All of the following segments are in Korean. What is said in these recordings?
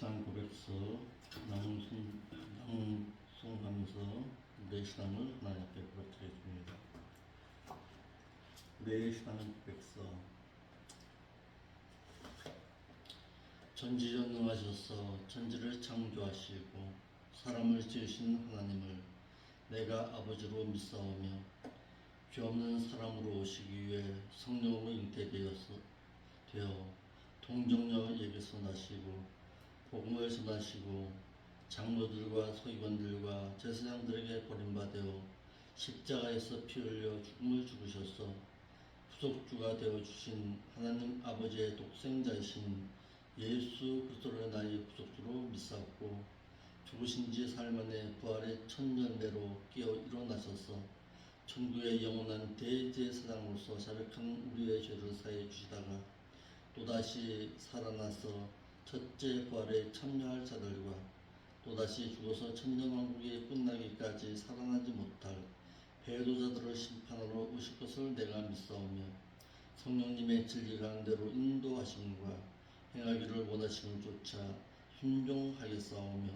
일상 고백서 낭송하면서 내 신앙을 하나님 앞에 부탁드리겠습니다. 내 신앙 고백서. 전지전능하셔서 천지를 창조하시고 사람을 지으신 하나님을 내가 아버지로 믿사오며 죄없는 사람으로 오시기 위해 성령으로 잉태되어 동정녀에게서 나시고 복음을 전하시고 장로들과 서기관들과 제사장들에게 버림받아 십자가에서 피 흘려 죽음을 죽으셔서 구속주가 되어 주신 하나님 아버지의 독생자이신 예수 그리스도를 나의 구속주로 믿사옵고 죽으신 지 사흘 만에 부활의 천년대로 깨어 일어나셔서 천국의 영원한 대제사장으로서 자백한 우리의 죄를 사해 주시다가 또다시 살아나서 첫째 부활에 참여할 자들과 또다시 죽어서 천년왕국이 끝나기까지 살아나지 못할 배도자들을 심판하러 오실 것을 내가 믿사오며 성령님의 진리 가운데로 인도하심과 행하기를 원하심을 쫓아 순종하겠사오며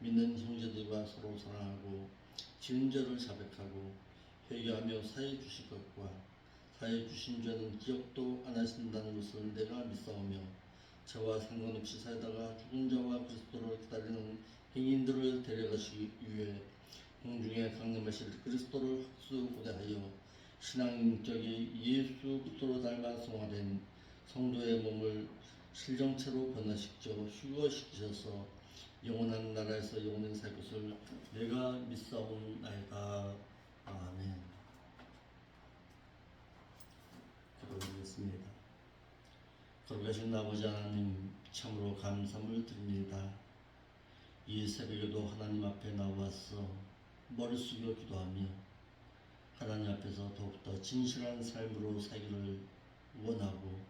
믿는 형제들과 서로 사랑하고 지은 죄를 자백하고 회개하며 사해 주실 것과 사해 주신 죄는 기억도 안 하신다는 것을 내가 믿사오며 저와 상관없이 살다가 죽은 자와 그리스도를 기다리는 행인들을 데려가시기 위해 공중에 강림하실 그리스도를 학수고대하여 신앙인격이 예수 그리스도로 닮아 성화된 성도의 몸을 실정체로 변화시켜 휴거시키셔서 영원한 나라에서 영원히 살 것을 내가 믿사옵나이다. 아멘. 기도드리겠습니다. 거룩하신 아버지 하나님, 참으로 감사함을 드립니다. 이 새벽에도 하나님 앞에 나와서 머리 숙여 기도하며 하나님 앞에서 더욱더 진실한 삶으로 살기를 원하고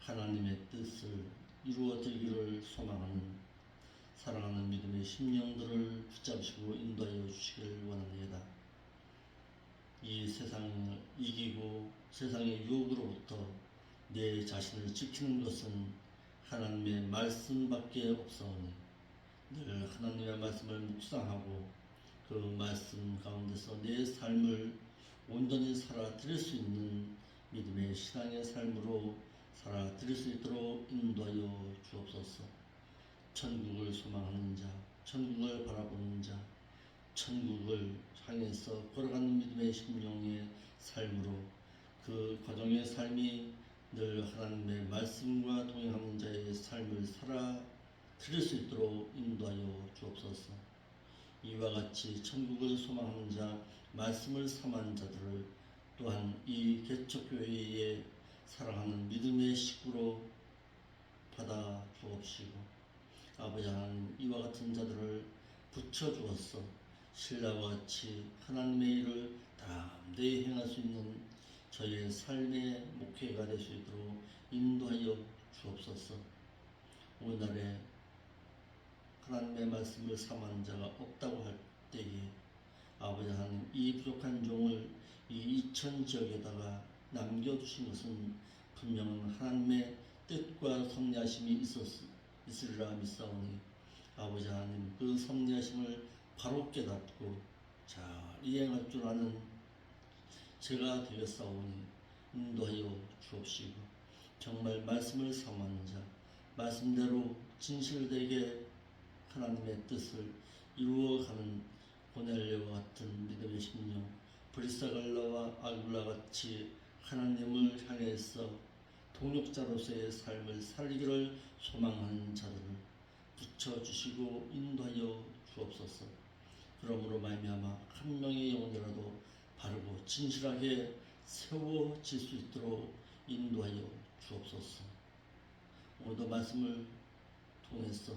하나님의 뜻을 이루어지기를 소망하는 사랑하는 믿음의 심령들을 붙잡으시고 인도하여 주시기를 원합니다. 이 세상을 이기고 세상의 유혹으로부터 내 자신을 지키는 것은 하나님의 말씀밖에 없사오니 늘 하나님의 말씀을 묵상하고 그 말씀 가운데서 내 삶을 온전히 살아드릴 수 있는 믿음의 신앙의 삶으로 살아드릴 수 있도록 인도하여 주옵소서. 천국을 소망하는 자, 천국을 바라보는 자, 천국을 향해서 걸어가는 믿음의 심령의 삶으로 그 과정의 삶이 늘 하나님의 말씀과 동행하는 자의 삶을 살아드릴 수 있도록 인도하여 주옵소서. 이와 같이 천국을 소망하는 자, 말씀을 삼한 자들을 또한 이 개척교회에 사랑하는 믿음의 식구로 받아 주옵시고 아버지 하나님, 이와 같은 자들을 붙여주어서 신라와 같이 하나님의 일을 담대히 행할 수 있는 저의 삶의 목회가 될 수 있도록 인도하여 주옵소서. 오늘날에 하나님의 말씀을 삼한 자가 없다고 할 때에 아버지 하나님, 이 부족한 종을 이 이천 지역에다가 남겨두신 것은 분명한 하나님의 뜻과 섭리하심이 있으리라 믿사오니 아버지 하나님, 그 섭리하심을 바로 깨닫고 잘 이행할 줄 아는 제가 되겠사오니 인도하여 주옵시고 정말 말씀을 삼는 자, 말씀대로 진실되게 하나님의 뜻을 이루어가는 고넬료와 같은 믿음의 심령, 브리사갈라와 아굴라 같이 하나님을 향해서 동역자로서의 삶을 살기를 소망하는 자들을 붙여주시고 인도하여 주옵소서. 그러므로 말미암아 한 명의 영혼이라도 바르고 진실하게 세워질 수 있도록 인도하여 주옵소서. 오늘도 말씀을 통해서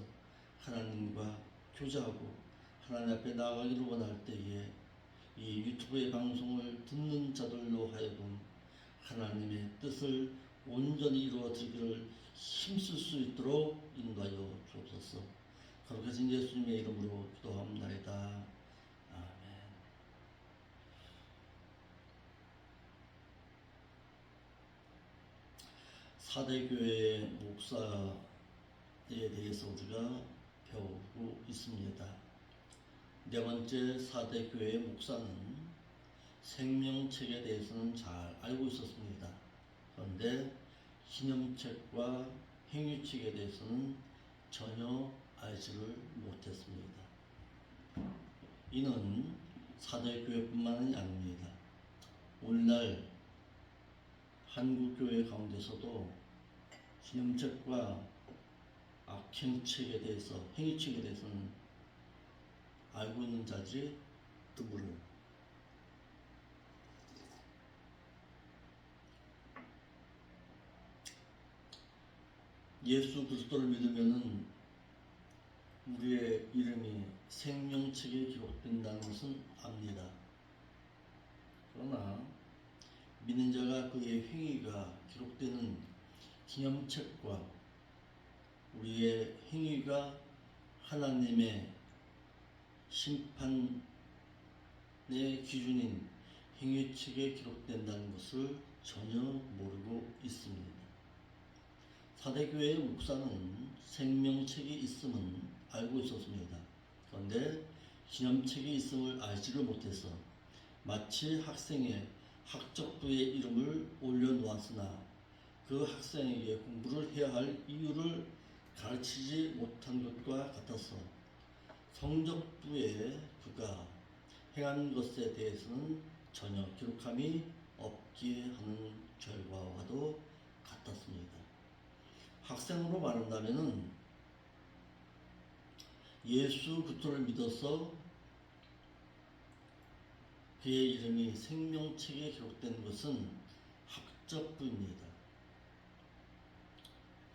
하나님과 교제하고 하나님 앞에 나아가기를 원할 때에 이 유튜브의 방송을 듣는 자들로 하여금 하나님의 뜻을 온전히 이루어지기를 힘쓸 수 있도록 인도하여 주옵소서. 거룩하신 예수님의 이름으로 기도합나이다. 아멘. 사대교회의 목사 대해서 우리가 배우고 있습니다. 네 번째 4대 교회의 목사는 생명책에 대해서는 잘 알고 있었습니다. 그런데 기념책과 행위책에 대해서는 전혀 알지를 못했습니다. 이는 4대 교회뿐만이 아닙니다. 오늘날 한국교회 가운데서도 기념책과 행위책에 대해서는 알고 있는 자들이 드물어요. 예수 그리스도를 믿으면은 우리의 이름이 생명책에 기록된다는 것은 압니다. 그러나 믿는 자가 그의 행위가 기록되는 기념책과 우리의 행위가 하나님의 심판의 기준인 행위책에 기록된다는 것을 전혀 모르고 있습니다. 4대 교회의 목사는 생명책이 있음은 알고 있었습니다. 그런데 기념책이 있음을 알지를 못해서 마치 학생의 학적부의 이름을 올려놓았으나 그 학생에게 공부를 해야 할 이유를 가르치지 못한 것과 같아서 성적부에 그가 행한 것에 대해서는 전혀 기록함이 없게 하는 결과와도 같았습니다. 학생으로 말한다면은 예수 그리스도를 믿어서 그의 이름이 생명책에 기록된 것은 학적부입니다.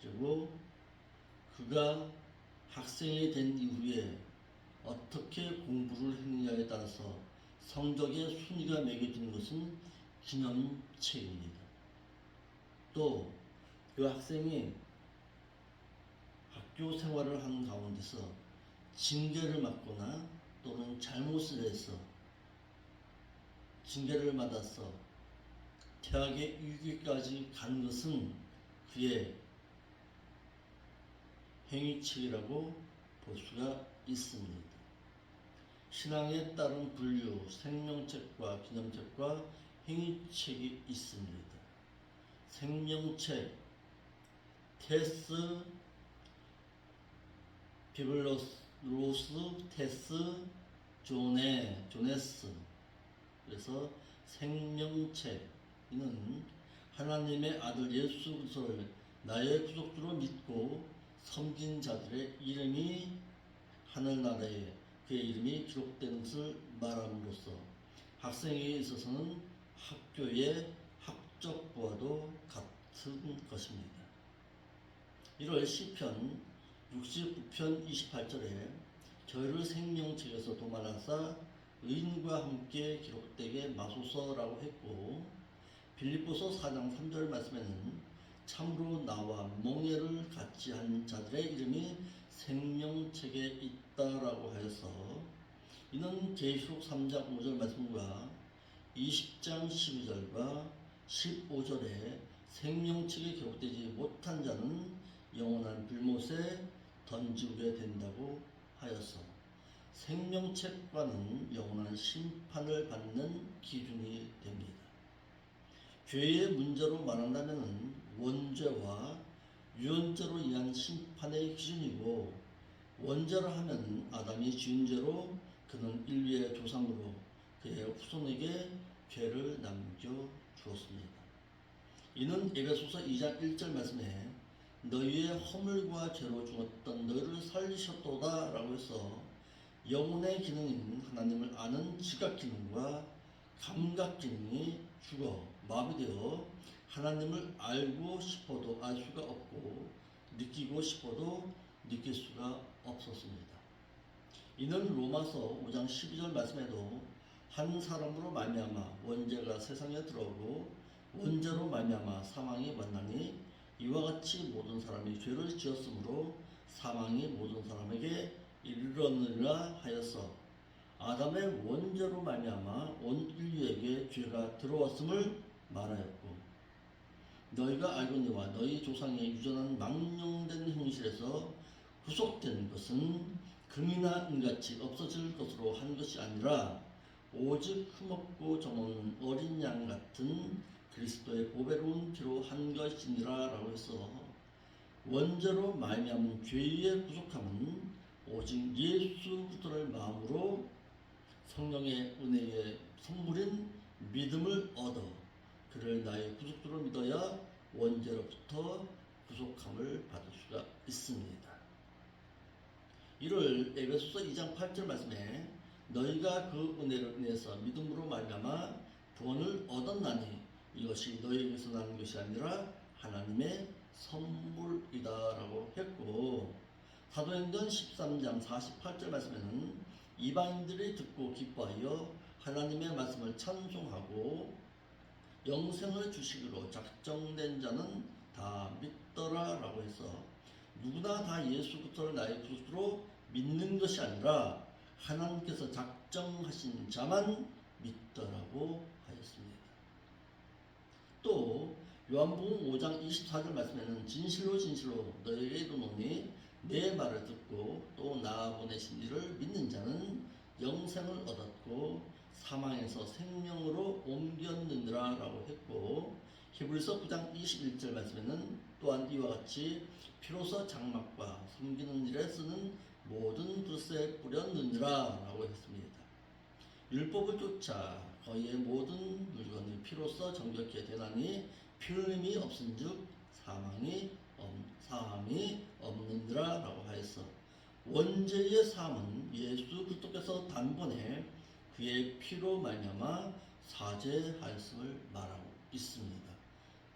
그리고 그가 학생이 된 이후에 어떻게 공부를 했느냐에 따라서 성적의 순위가 매겨지는 것은 기념책입니다. 또 그 학생이 학교 생활을 하는 가운데서 징계를 받거나 또는 잘못을 해서 징계를 받아서 대학에 유기까지 간 것은 그의 행위책이라고 볼 수가 있습니다. 신앙에 따른 분류, 생명책과 기념책과 행위책이 있습니다. 생명책, 테스, 비블로스, 테스, 조네스. 그래서 생명책, 이는 하나님의 아들 예수 그리스도를 나의 구속주로 믿고 섬긴 자들의 이름이 하늘나라에 그의 이름이 기록된 것을 말함으로써 학생에게 있어서는 학교의 학적부와도 같은 것입니다. 1월 시편 69편 28절에 저희를 생명책에서 도말하사 의인과 함께 기록되게 마소서라고 했고, 빌립보서 4장 3절 말씀에는 참으로 나와 멍에를 같이 한 자들의 이름이 생명책에 있다라고 하여서 이는 계시록 3장 5절 말씀과 20장 12절과 15절에 생명책에 기록되지 못한 자는 영원한 불못에 던지게 된다고 하여서 생명책과는 영원한 심판을 받는 기준이 됩니다. 죄의 문제로 말한다면 원죄와 유언죄로 인한 심판의 기준이고, 원죄를 하면 아담이 지은 죄로 그는 인류의 조상으로 그의 후손에게 죄를 남겨주었습니다. 이는 에베소서 2장 1절 말씀에 너희의 허물과 죄로 죽었던 너희를 살리셨도다 라고 해서 영혼의 기능인 하나님을 아는 지각 기능과 감각 기능이 죽어 마비되어 하나님을 알고 싶어도 알 수가 없고 느끼고 싶어도 느낄 수가 없었습니다. 이는 로마서 5장 12절 말씀에도 한 사람으로 말미암아 원죄가 세상에 들어오고 원죄로 말미암아 사망이 만나니 이와 같이 모든 사람이 죄를 지었으므로 사망이 모든 사람에게 이르렀느니라 하여서 아담의 원죄로 말미암아 온 인류에게 죄가 들어왔음을 말하였고, 너희가 알거니와 너희 조상의 유전한 망령된 행실에서 구속된 것은 금이나 은같이 없어질 것으로 한 것이 아니라 오직 흠없고 정없는 어린 양 같은 그리스도의 보배로운 피로 한 것이니라 라고 해서 원죄로 말미암은 죄의 구속함은 오직 예수 그리스도를 마음으로 성령의 은혜의 선물인 믿음을 얻어 그를 나의 구속주로 믿어야 원죄로부터 구속함을 받을 수가 있습니다. 이를 에베소서 2장 8절 말씀에 너희가 그 은혜를 인해서 믿음으로 말미암아 구원을 얻었나니 이것이 너희에게서 나는 것이 아니라 하나님의 선물이다라고 했고, 사도행전 13장 48절 말씀에는 이방인들이 듣고 기뻐하여 하나님의 말씀을 찬송하고 영생을 주시기로 작정된 자는 다 믿더라 라고 해서 누구나 다 예수 그리스도를 나의 구주로 믿는 것이 아니라 하나님께서 작정하신 자만 믿더라고 하였습니다. 또 요한복음 5장 24절 말씀에는 진실로 진실로 너희에게 이르노니 내 말을 듣고 또 나 보내신 이를 믿는 자는 영생을 얻었고 사망에서 생명으로 옮겼느니라 라고 했고, 히브리서 9장 21절 말씀에는 또한 이와 같이 피로서 장막과 섬기는 일에 쓰는 모든 뜻에 뿌렸느니라 라고 했습니다. 율법을 쫓아 거의의 모든 물건이 피로써 정결케 되나니 피 흘림이 없은즉 사함이 없느니라 라고 하였어. 원죄의 사함은 예수 그리스도께서 단번에 그의 피로 말미암아 사죄하였음을 말하고 있습니다.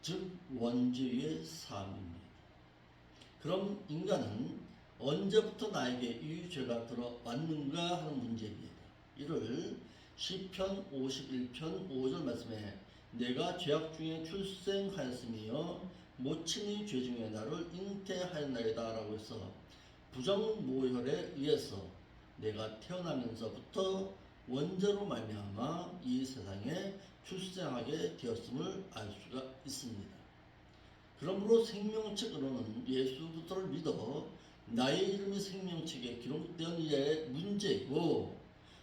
즉 원죄의 사함입니다. 그럼 인간은 언제부터 나에게 이 죄가 들어왔는가 하는 문제입니다. 이를 시편 51편 5절 말씀에 내가 죄악 중에 출생하였으며 모친이 죄 중에 나를 잉태하였나이다 라고 해서 부정모혈에 의해서 내가 태어나면서부터 원죄로 말미암아 이 세상에 출생하게 되었음을 알 수가 있습니다. 그러므로 생명책으로는 예수 그리스도를 믿어 나의 이름이 생명책에 기록되는 일의 문제이고,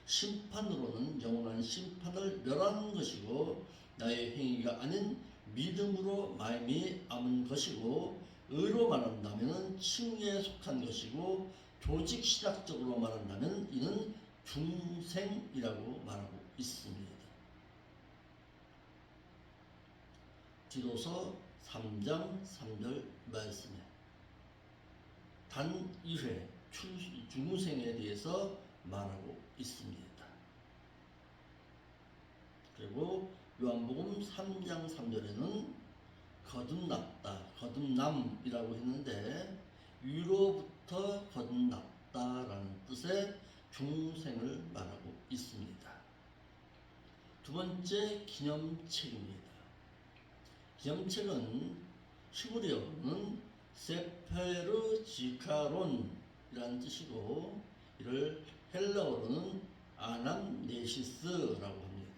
심판으로는 영원한 심판을 멸하는 것이고 나의 행위가 아닌 믿음으로 말미암은 것이고, 의로 말한다면 칭의에 속한 것이고, 조직 신학적으로 말한다면 이는 중생이라고 말하고 있습니다. 디도서 3장 3절 말씀에 단 1회 중생에 대해서 말하고 있습니다. 그리고 요한복음 3장 3절에는 거듭났다, 거듭남이라고 했는데 위로부터 거듭났다라는 뜻의 중생을 말하고 있습니다. 두 번째 기념책입니다. 기념책은 히브리어로는 세페르 지카론이라는 뜻이고 이를 헬라어로는 아남네시스라고 합니다.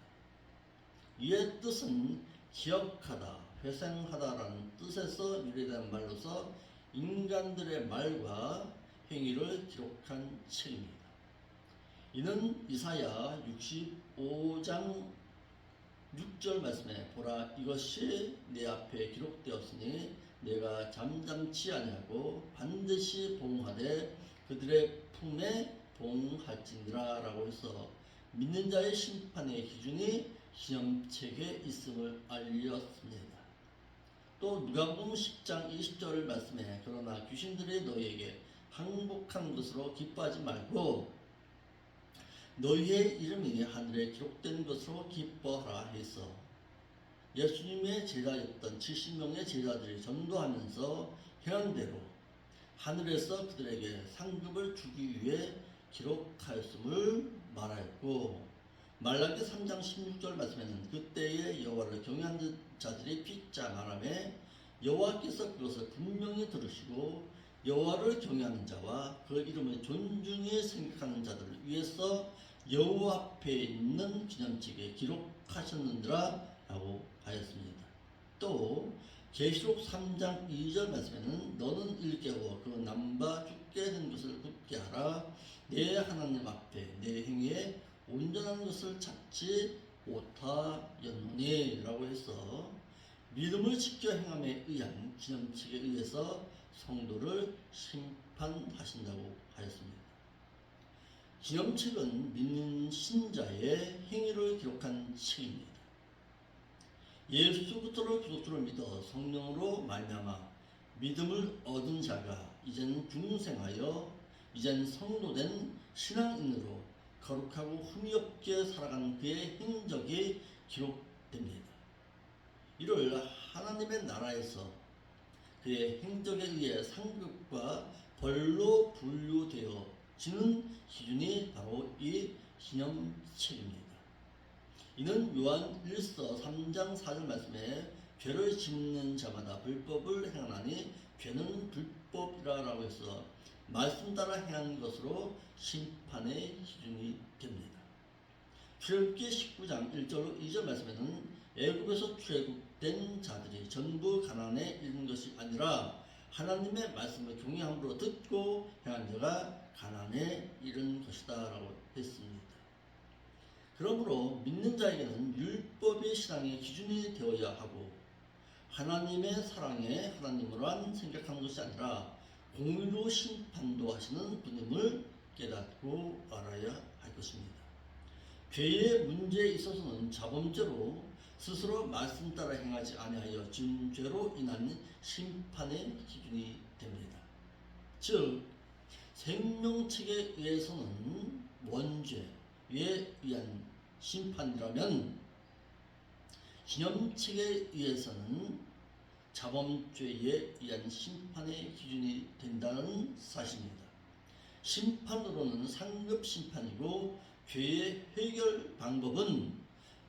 이의 뜻은 기억하다, 회상하다라는 뜻에서 유래된 말로서 인간들의 말과 행위를 기록한 책입니다. 이는 이사야 65장 6절 말씀에 보라 이것이 내 앞에 기록되었으니 내가 잠잠치 아니하고 반드시 보응하되 그들의 품에 보응할지니라 라고 해서 믿는 자의 심판의 기준이 기념책에 있음을 알렸습니다. 또 누가복음 10장 20절 말씀에 그러나 귀신들이 너희에게 항복한 것으로 기뻐하지 말고 너희의 이름이 하늘에 기록된 것으로 기뻐하라 해서 예수님의 제자였던 70명의 제자들이 전도하면서 행한 대로 하늘에서 그들에게 상급을 주기 위해 기록하였음을 말하였고, 말라기 3장 16절 말씀에는 그때의 여호와를 경외하는 자들이 피자 말하며 여호와께서 그것을 분명히 들으시고 여호와를 경외하는 자와 그 이름을 존중히 생각하는 자들을 위해서 여호와 앞에 있는 기념책에 기록하셨느니라 라고 하였습니다. 또 계시록 3장 2절 말씀에는 너는 일깨워 그 남바 죽게 된 것을 굳게 하라. 내 하나님 앞에 내 행위에 온전한 것을 찾지 못하였노니 라고 해서 믿음을 지켜 행함에 의한 기념책에 의해서 성도를 심판하신다고 하였습니다. 기념책은 믿는 신자의 행위를 기록한 책입니다. 예수 그리스도를 구속주로 믿어 성령으로 말미암아 믿음을 얻은 자가 이제는 중생하여 이제는 성도된 신앙인으로 거룩하고 흠이 없게 살아간 그의 행적이 기록됩니다. 이를 하나님의 나라에서 그의 행적에 의해 상급과 벌로 분류되어지는 기준이 바로 이 기념책입니다. 이는 요한 1서 3장 4절 말씀에 죄를 짓는 자마다 불법을 행하나니 죄는 불법이라 라고 해서 말씀 따라 행한 것으로 심판의 기준이 됩니다. 출애굽기 19장 1절 2절 말씀에는 애굽에서 출애굽된 자들이 전부 가나안에 이른 것이 아니라 하나님의 말씀을 경외함으로 듣고 행한 자가 가나안에 이른 것이다 라고 했습니다. 그러므로 믿는 자에게는 율법의 신앙의 기준이 되어야 하고 하나님의 사랑에 하나님으로만 생각하는 것이 아니라 공의로 심판도 하시는 분임을 깨닫고 알아야 할 것입니다. 죄의 문제에 있어서는 자범죄로 스스로 말씀 따라 행하지 아니하여 지은 죄로 인한 심판의 기준이 됩니다. 즉 생명책에 의해서는 원죄에 의한 심판이라면 기념책에 의해서는 자범죄에 의한 심판의 기준이 된다는 사실입니다. 심판으로는 상급 심판이고 죄의 해결 방법은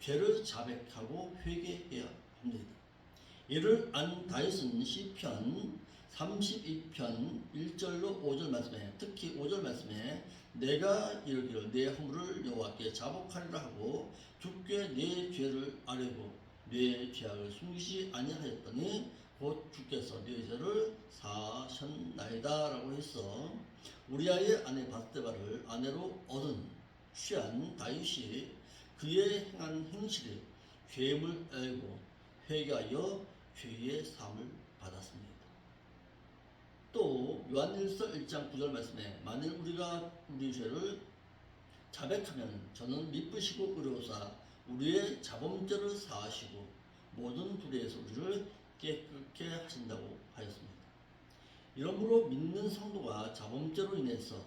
죄를 자백하고 회개해야 합니다. 이를 안 다윗은 시편 32편 1절로 5절 말씀에 특히 5절 말씀에 내가 이르기를 내 허물을 여호와께 자복하리라 하고 주께 내 죄를 아뢰고 내 죄악을 숨기지 아니하였더니 곧 주께서 내 죄를 사하셨나이다 라고 해서 우리아의 아내 바스데바를 아내로 얻은 취한 다윗이 그의 행한 행실이 죄임을 알고 회개하여 죄의 사함을 받았습니다. 또 요한일서 1장 9절 말씀에 만일 우리가 우리 죄를 자백하면 저는 미쁘시고 의로우사 우리의 자범죄를 사하시고 모든 불의에서 우리를 깨끗게 하신다고 하였습니다. 이러므로 믿는 성도가 자범죄로 인해서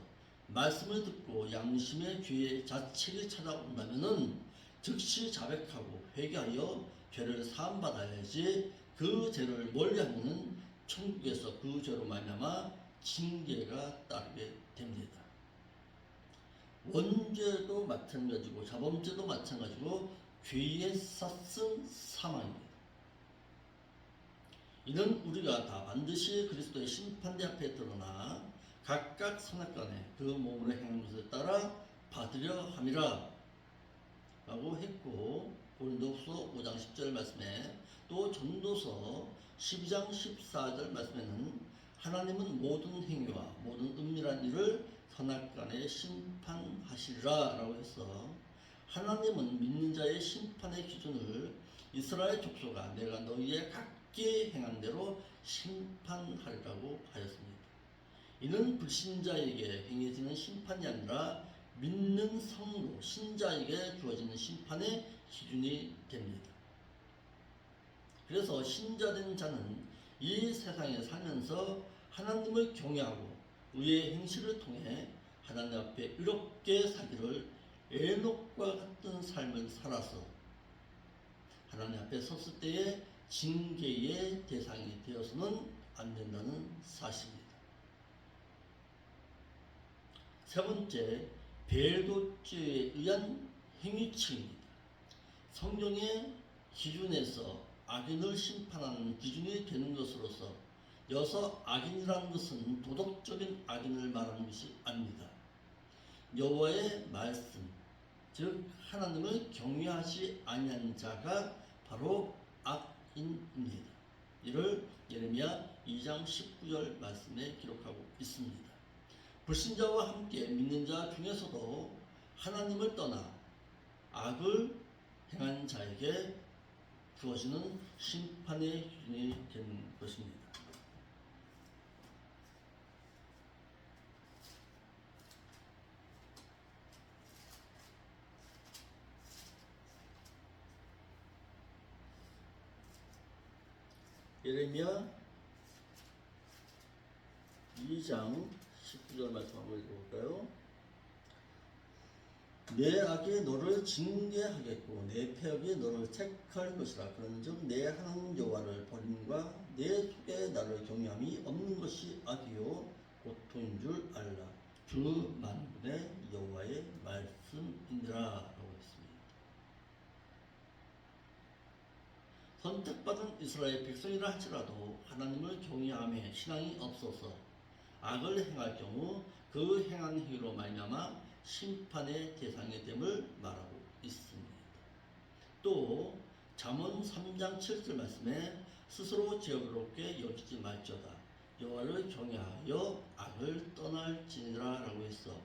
말씀을 듣고 양심의 죄의 자책이 찾아온다면 즉시 자백하고 회개하여 죄를 사함받아야지 그 죄를 멀리하면 천국에서 그 죄로 말미암아 징계가 따르게 됩니다. 원죄도 마찬가지고 자범죄도 마찬가지고 죄의 삿은 사망입니다. 이는 우리가 다 반드시 그리스도의 심판대 앞에 드러나 각각 선악간에 그 몸으로 행한 것에 따라 받으려 함이라 라고 했고 고린도후서 5장 10절 말씀에 또 전도서 12장 14절 말씀에는 하나님은 모든 행위와 모든 은밀한 일을 선악간에 심판하시리라 라고 해서 하나님은 믿는 자의 심판의 기준을 이스라엘 족속아 내가 너희의 각기 행한 대로 심판하리라고 하였습니다. 이는 불신자에게 행해지는 심판이 아니라 믿는 성도 신자에게 주어지는 심판의 기준이 됩니다. 그래서 신자된 자는 이 세상에 살면서 하나님을 경외하고 의의 행실을 통해 하나님 앞에 의롭게 살기를 에녹과 같은 삶을 살아서 하나님 앞에 섰을 때에 징계의 대상이 되어서는 안 된다는 사실입니다. 세 번째, 배도죄에 의한 행위칙입니다. 성경의 기준에서 악인을 심판하는 기준이 되는 것으로서 여기서 악인이라는 것은 도덕적인 악인을 말하는 것이 아닙니다. 여호와의 말씀, 즉 하나님을 경외하지 아니한 자가 바로 악인입니다. 이를 예레미야 2장 19절 말씀에 기록하고 있습니다. 불신자와 함께 믿는 자 중에서도 하나님을 떠나 악을 행한 자에게 주어지는 심판의 기준이 되는 것입니다. 예레미야 2장 19절 말씀 한번 읽어볼까요? 내 악이 너를 징계하겠고 내 패역이 너를 택할 것이라. 그런즉 내 하나님 여호와를 버림과 내 속에 나를 경외함이 없는 것이 악이요 고통인 줄 알라. 주 만군의 여호와의 말씀이니라 라고 했습니다. 선택받은 이스라엘 백성이라 할지라도 하나님을 경외함에 신앙이 없어서 악을 행할 경우 그 행한 행위로 말미암아 심판의 대상이 됨을 말하고 있습니다. 또 잠언 3장 7절 말씀에 스스로 지혜롭게 여기지 말지어다 여호와를 경외하여 악을 떠날지니라 라고 했어.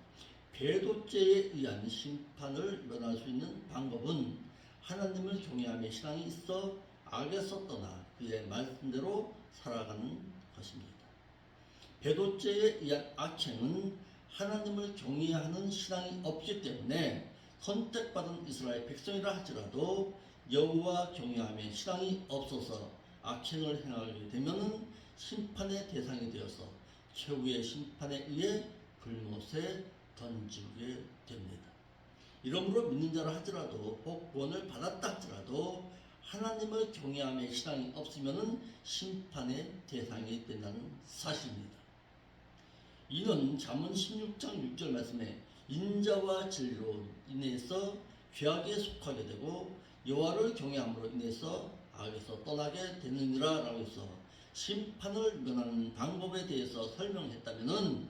배도죄에 의한 심판을 면할 수 있는 방법은 하나님을 경외함에 신앙이 있어 악에서 떠나 그의 말씀대로 살아가는 것입니다. 배도죄에 의한 악행은 하나님을 경외하는 신앙이 없기 때문에 선택받은 이스라엘 백성이라 할지라도 여호와 경외함에 신앙이 없어서 악행을 행하게 되면 심판의 대상이 되어서 최후의 심판에 의해 불못에 던지게 됩니다. 이러므로 믿는 자라 하더라도 혹 구원을 받았다 할지라도 하나님을 경외함에 신앙이 없으면 심판의 대상이 된다는 사실입니다. 이는 잠언 16장 6절 말씀에 인자와 진리로 인해서 죄악에 속하게 되고 여호와를 경외함으로 인해서 악에서 떠나게 되느니라 라고 해서 심판을 면하는 방법에 대해서 설명했다면은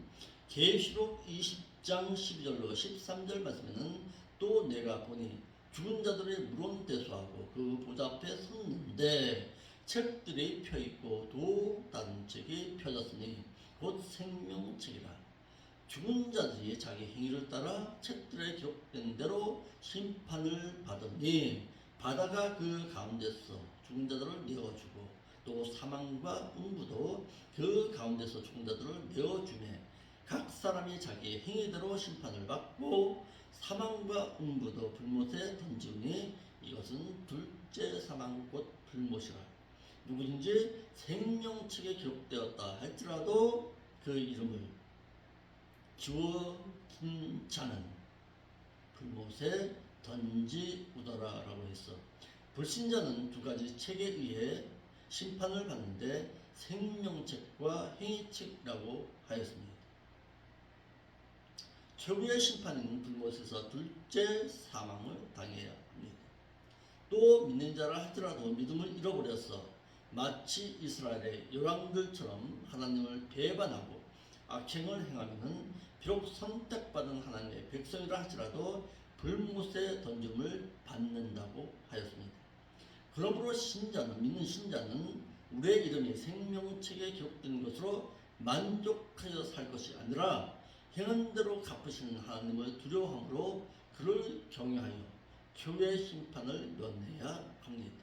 계시록 20장 12절로 13절 말씀에는 또 내가 보니 죽은 자들의 물은 대수하고 그 보좌 앞에 섰는데 책들이 펴있고 또 다른 책이 펴졌으니 곧 생명책이라. 죽은 자들이 자기 행위를 따라 책들에 기록된 대로 심판을 받으니 바다가 그 가운데서 죽은 자들을 메어주고 또 사망과 음부도 그 가운데서 죽은 자들을 메어주매 각 사람이 자기 행위대로 심판을 받고 사망과 음부도 불못에 던지니 이것은 둘째 사망 곧 불못이라. 누구든지 생명책에 기록되었다 할지라도 그 이름을 주어진 자는 불못에 던지우더라 라고 했어. 불신자는 두 가지 책에 의해 심판을 받는데 생명책과 행위책이라고 하였습니다. 최후의 심판은 불못에서 둘째 사망을 당해야 합니다. 또 믿는 자라 하더라도 믿음을 잃어버려서 마치 이스라엘의 열왕들처럼 하나님을 배반하고 악행을 행하면은 비록 선택받은 하나님의 백성이라 할지라도 불못에 던짐을 받는다고 하였습니다. 그러므로 신자는 믿는 신자는 우리의 이름이 생명책에 기록된 것으로 만족하여 살 것이 아니라 행한 대로 갚으시는 하나님을 두려워함으로 그를 경외하여 최후의 심판을 면해야 합니다.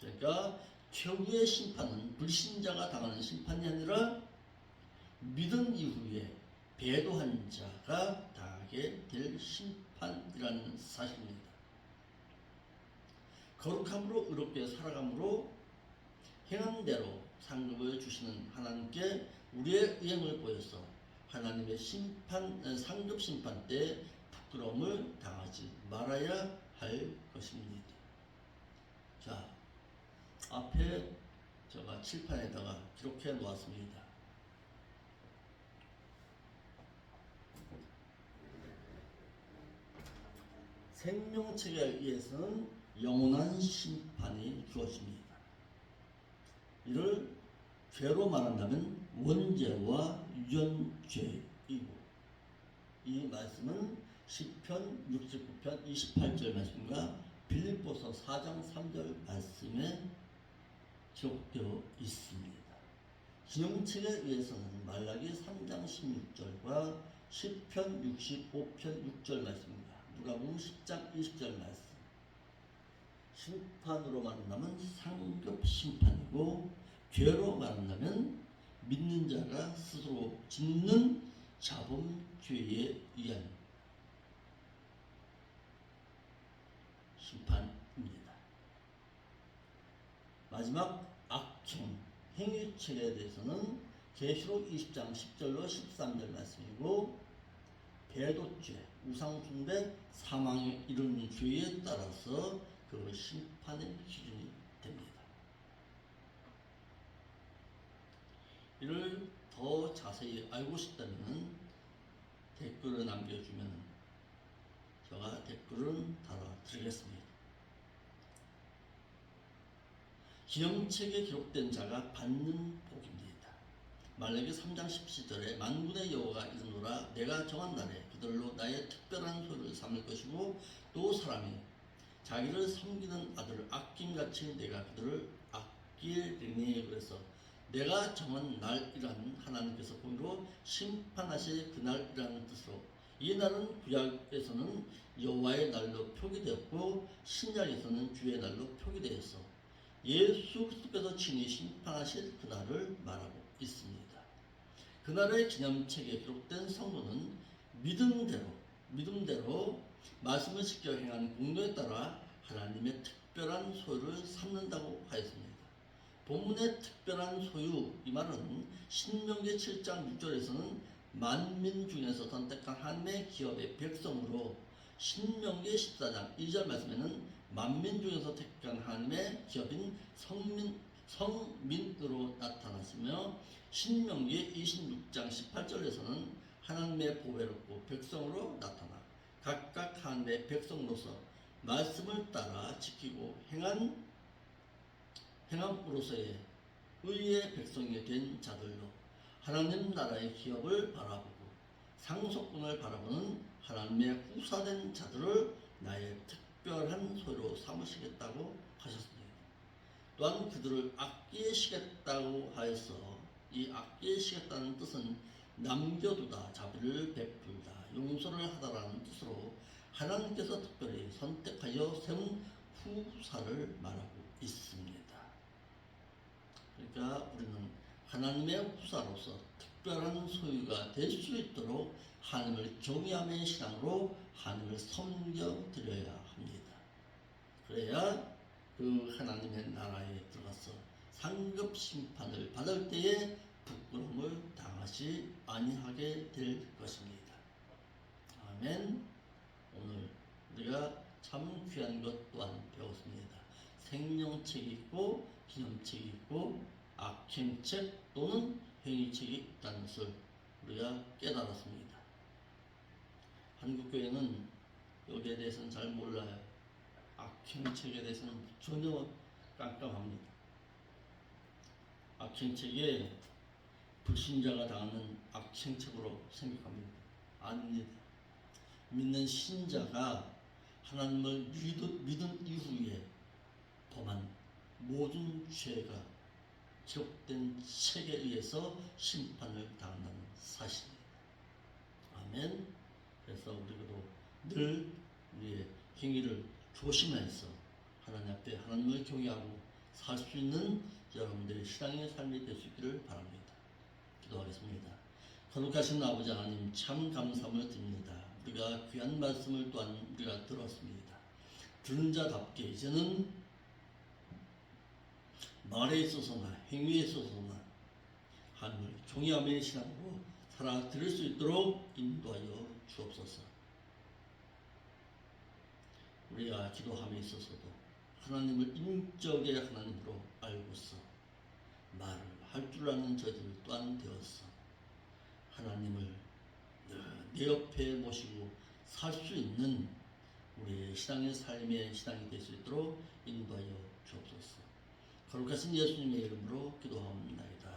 그러니까 최후의 심판은 불신자가 당하는 심판이 아니라 믿은 이후에 배도한 자가 당하게 될 심판이라는 사실입니다. 거룩함으로 의롭게 살아감으로 행한 대로 상급을 주시는 하나님께 우리의 의행을 보여서 하나님의 상급 심판 때 부끄러움을 당하지 말아야 할 것입니다. 자, 앞에 제가 칠판에다가 기록해 놓았습니다. 생명책에 의해서는 영원한 심판이 주어집니다. 이를 죄로 말한다면 원죄와 유전죄이고, 이 말씀은 시편 69편 28절 말씀과 빌립보서 4장 3절 말씀에 기록되어 있습니다. 기념책에 의해서는 말라기 3장 16절과 시편 65편 6절 말씀입니다. 누가복음 10장 20절 말씀. 심판으로 말한다면 상급 심판이고, 죄로 말한다면 믿는 자가 스스로 짓는 자범죄에 의한 심판입니다. 마지막 악행, 행위책에 대해서는 계시록 20장 10절로 13절 말씀이고, 배도죄, 우상숭배, 사망에 이르는 죄에 따라서 그 심판의 기준이 됩니다. 이를 더 자세히 알고 싶다면 댓글을 남겨주면 제가 댓글을 달아드리겠습니다. 기념책에 기록된 자가 받는 복입니다. 말라기 3장 17절에 만군의 여호와가 이르노라, 내가 정한 날에 그들로 나의 특별한 소유를 삼을 것이고, 또 사람이 자기를 섬기는 아들을 아낌같이 내가 그들을 아끼리니. 그래서 내가 정한 날이라는 하나님께서 공의로 심판하실 그날이라는 뜻으로, 이 날은 구약에서는 여호와의 날로 표기되었고 신약에서는 주의 날로 표기되었어 예수 그리스도께서 친히 심판하실 그날을 말하고 있습니다. 그날의 기념책에 기록된 성도는 믿음대로 말씀을 지켜 행하는 공로에 따라 하나님의 특별한 소유를 삼는다고 하였습니다. 본문의 특별한 소유, 이 말은 신명기 7장 6절에서는 만민 중에서 선택한 하나님의 기업의 백성으로, 신명기 14장 2절 말씀에는 만민 중에서 택한 하나님의 기업인 성민으로 나타났으며, 신명기 26장 18절에서는 하나님의 보배롭고 백성으로 나타나 각각 하나님의 백성으로서 말씀을 따라 지키고 행함으로서의 의의 백성이 된 자들로 하나님 나라의 기업을 바라보고 상속권을 바라보는 하나님의 후사된 자들을 나의 특별한 소유로 삼으시겠다고 하셨습니다. 또한 그들을 아끼시겠다고 하여서, 이 아끼시겠다는 뜻은 남겨두다, 자비를 베풀다, 용서를 하다라는 뜻으로 하나님께서 특별히 선택하여 세운 후사를 말하고 있습니다. 그러니까 우리는 하나님의 후사로서 특별한 소유가 될 수 있도록 하나님을 경외함의 신앙으로 하나님을 섬겨드려야 합니다. 그래야 그 하나님의 나라에 들어가서 상급 심판을 받을 때에 부끄러움을 당하지 아니하게 될 것입니다. 아멘. 오늘 우리가 참 귀한 것 또한 배웠습니다. 생명책이 있고 기념책이 있고 악행책 또는 행위책이 있다는 것을 우리가 깨달았습니다. 한국교회는 여기에 대해서는 잘 몰라요. 악행책에 대해서는 전혀 깜깜합니다. 악행책에 불신자가 당하는 악행책으로 생각합니다. 아닙니다. 믿는 신자가 하나님을 믿은 이후에 범한 모든 죄가 기록된 책에 의해서 심판을 당한다는 사실입니다. 아멘. 그래서 우리도 늘 우리의 행위를 조심해서 하나님 앞에 하나님을 경외하고 살 수 있는 여러분들의 신앙의 삶이 될 수 있기를 바랍니다. 기도하겠습니다. 거룩하신 아버지 하나님, 참 감사함을 드립니다. 우리가 귀한 말씀을 또한 우리가 들었습니다. 들은 자답게 이제는 말에 있어서나 행위에 있어서나 하나님을 경외함의 신앙으로 살아드릴 수 있도록 인도하여 주옵소서. 우리가 기도함에 있어서도 하나님을 인격의 하나님으로 알고서 말을 할 줄 아는 저희들 또한 되었어 하나님을 내 옆에 모시고 살 수 있는 우리의 신앙의 삶의 신앙이 될 수 있도록 인도하여 주옵소서. 거룩하신 예수님의 이름으로 기도하옵나이다.